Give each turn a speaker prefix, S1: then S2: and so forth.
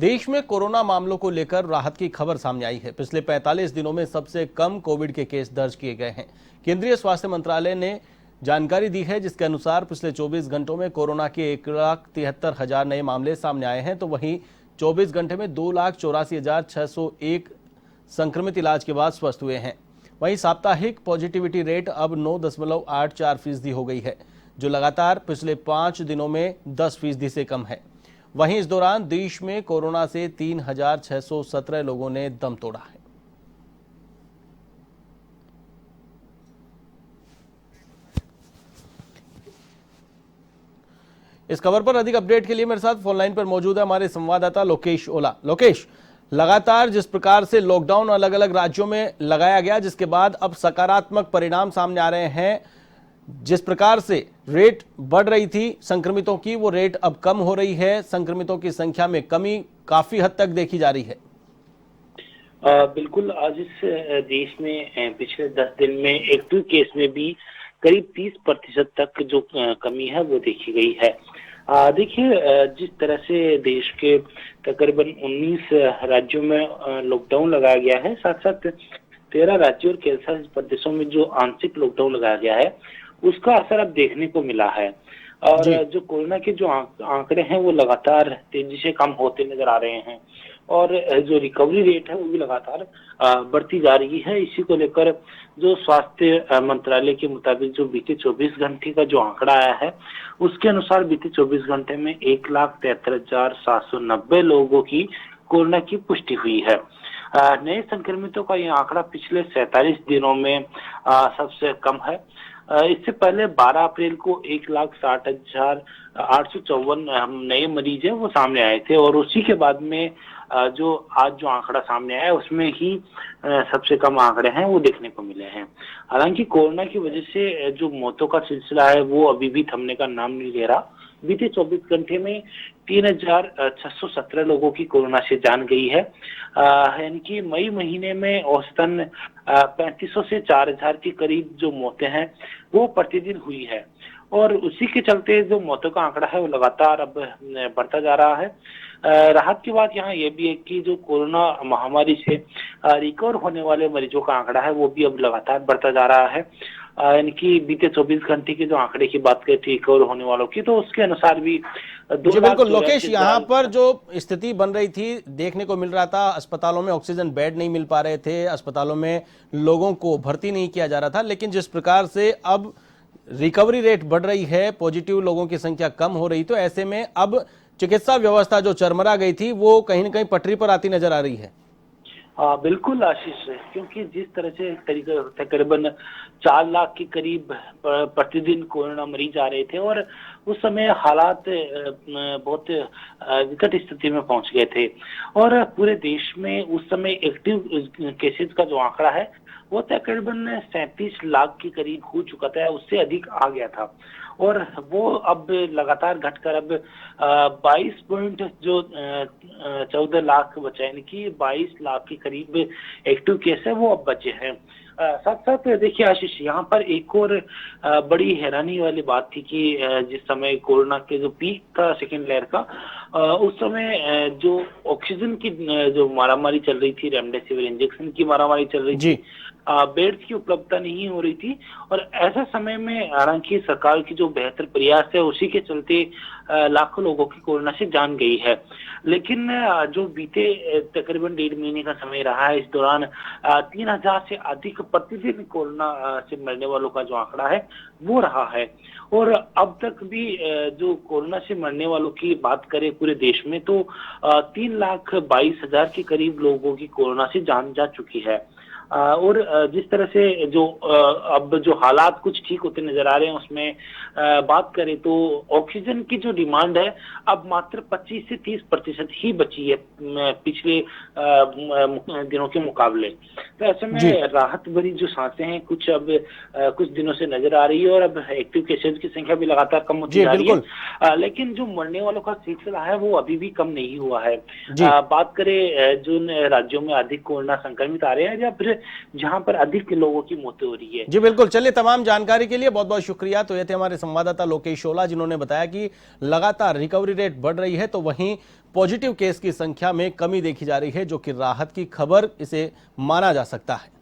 S1: देश में कोरोना मामलों को लेकर राहत की खबर सामने आई है। पिछले 45 दिनों में सबसे कम कोविड के केस दर्ज किए गए हैं। केंद्रीय स्वास्थ्य मंत्रालय ने जानकारी दी है, जिसके अनुसार पिछले 24 घंटों में कोरोना के 1,73,000 नए मामले सामने आए हैं, तो वहीं 24 घंटे में 2,84,601 संक्रमित इलाज के बाद स्वस्थ हुए हैं। वहीं साप्ताहिक पॉजिटिविटी रेट अब 9.84% हो गई है, जो लगातार पिछले 5 दिनों में 10% से कम है। वहीं इस दौरान देश में कोरोना से 3,617 लोगों ने दम तोड़ा है। इस खबर पर अधिक अपडेट के लिए मेरे साथ फोन लाइन पर मौजूद है हमारे संवाददाता लोकेश ओला। लोकेश, लगातार जिस प्रकार से लॉकडाउन अलग अलग राज्यों में लगाया गया, जिसके बाद अब सकारात्मक परिणाम सामने आ रहे हैं, जिस प्रकार से रेट बढ़ रही थी संक्रमितों की, वो रेट अब कम हो रही है। संक्रमितों की संख्या में कमी काफी हद तक देखी जा रही है।
S2: बिल्कुल, आज इस देश में पिछले 10 दिन में एक्टिव केस में भी करीब 30% तक जो कमी है वो देखी गई है। देखिए, जिस तरह से देश के तकरीबन 19 राज्यों में लॉकडाउन लगाया गया है, साथ साथ 13 राज्यों और केंद्र शासित प्रदेशों में जो आंशिक लॉकडाउन लगाया गया है, उसका असर अब देखने को मिला है। और जो कोरोना के जो आंकड़े हैं वो लगातार तेजी से कम होते नजर आ रहे हैं और जो रिकवरी रेट है वो भी लगातार बढ़ती जा रही है। इसी को लेकर जो स्वास्थ्य मंत्रालय के मुताबिक जो बीते 24 घंटे का जो आंकड़ा आया है, उसके अनुसार बीते 24 घंटे में 1,73,790 लोगों की कोरोना की पुष्टि हुई है। नए संक्रमितों का यह आंकड़ा पिछले 47 दिनों में सबसे कम है। इससे पहले 12 अप्रैल को 1,60,854 नए मरीज हैं वो सामने आए थे और उसी के बाद में जो आज जो आंकड़ा सामने आया है उसमें ही सबसे कम आंकड़े हैं वो देखने को मिले हैं। हालांकि कोरोना की वजह से जो मौतों का सिलसिला है वो अभी भी थमने का नाम नहीं ले रहा। बीते 24 घंटे में 3,617 लोगों की कोरोना से जान गई है। यानी कि मई महीने में औसतन 3,500 से 4,000 के करीब जो मौतें हैं वो प्रतिदिन हुई है और उसी के चलते जो मौतों का आंकड़ा है वो लगातार अब बढ़ता जा रहा है। राहत की बात यहाँ ये भी है कि जो कोरोना महामारी से रिकवर होने वाले मरीजों का आंकड़ा है वो भी अब लगातार बढ़ता जा रहा है। यानी कि बीते 24 घंटे के जो आंकड़े की बात करें रिकवर होने वालों की, तो उसके अनुसार भी
S1: जी बिल्कुल लोकेश, यहाँ पर जो स्थिति बन रही थी देखने को मिल रहा था, अस्पतालों में ऑक्सीजन बेड नहीं मिल पा रहे थे, अस्पतालों में लोगों को भर्ती नहीं किया जा रहा था, लेकिन जिस प्रकार से अब रिकवरी रेट बढ़ रही है, पॉजिटिव लोगों की संख्या कम हो रही, तो ऐसे में अब चिकित्सा व्यवस्था जो चरमरा गई थी वो कहीं न कहीं पटरी पर आती नजर आ रही है।
S2: बिल्कुल आशीष, क्योंकि जिस तरह से तकरीबन 4 लाख के करीब प्रतिदिन कोरोना मरीज आ रहे थे और उस समय हालात बहुत विकट स्थिति में पहुंच गए थे और पूरे देश में उस समय एक्टिव केसेस का जो आंकड़ा है वो तकरीबन 37 लाख के करीब हो चुका था, उससे अधिक आ गया था और वो अब लगातार घटकर अब 14 लाख बचा, यानी कि 22 लाख के करीब एक्टिव केस है वो अब बचे हैं। साथ साथ देखिए आशीष, यहाँ पर एक और बड़ी हैरानी वाली बात थी कि जिस समय कोरोना के जो पीक था सेकेंड लेयर का, उस समय जो ऑक्सीजन की जो मारामारी चल रही थी, रेमडेसिविर इंजेक्शन की मारामारी चल रही थी, बेड्स की उपलब्धता नहीं हो रही थी और ऐसा समय में हालांकि सरकार की जो बेहतर प्रयास है उसी के चलते लाखों लोगों की कोरोना से जान गई है। लेकिन जो बीते तकरीबन 1.5 महीने का समय रहा है, इस दौरान 3,000 से अधिक प्रतिदिन कोरोना से मरने वालों का जो आंकड़ा है वो रहा है और अब तक भी जो कोरोना से मरने वालों की बात करें पूरे देश में तो 3,22,000 के करीब लोगों की कोरोना से जान जा चुकी है। और जिस तरह से जो अब जो हालात कुछ ठीक होते नजर आ रहे हैं उसमें बात करें तो ऑक्सीजन की जो डिमांड है अब मात्र 25 से 30% ही बची है पिछले दिनों के मुकाबले। तो ऐसे में राहत भरी जो सांसें हैं कुछ अब कुछ दिनों से नजर आ रही है और अब एक्टिव केसेस की संख्या भी लगातार कम होती जा रही है, लेकिन जो मरने वालों का सिलसिला है वो अभी भी कम नहीं हुआ है। बात करें जिन राज्यों में अधिक कोरोना संक्रमित आ रहे हैं या फिर जहां पर अधिक लोगों की मौतें हो रही है।
S1: जी बिल्कुल, चलिए तमाम जानकारी के लिए बहुत बहुत शुक्रिया। तो ये थे हमारे संवाददाता लोकेश ओला, जिन्होंने बताया कि लगातार रिकवरी रेट बढ़ रही है, तो वहीं पॉजिटिव केस की संख्या में कमी देखी जा रही है, जो कि राहत की खबर इसे माना जा सकता है।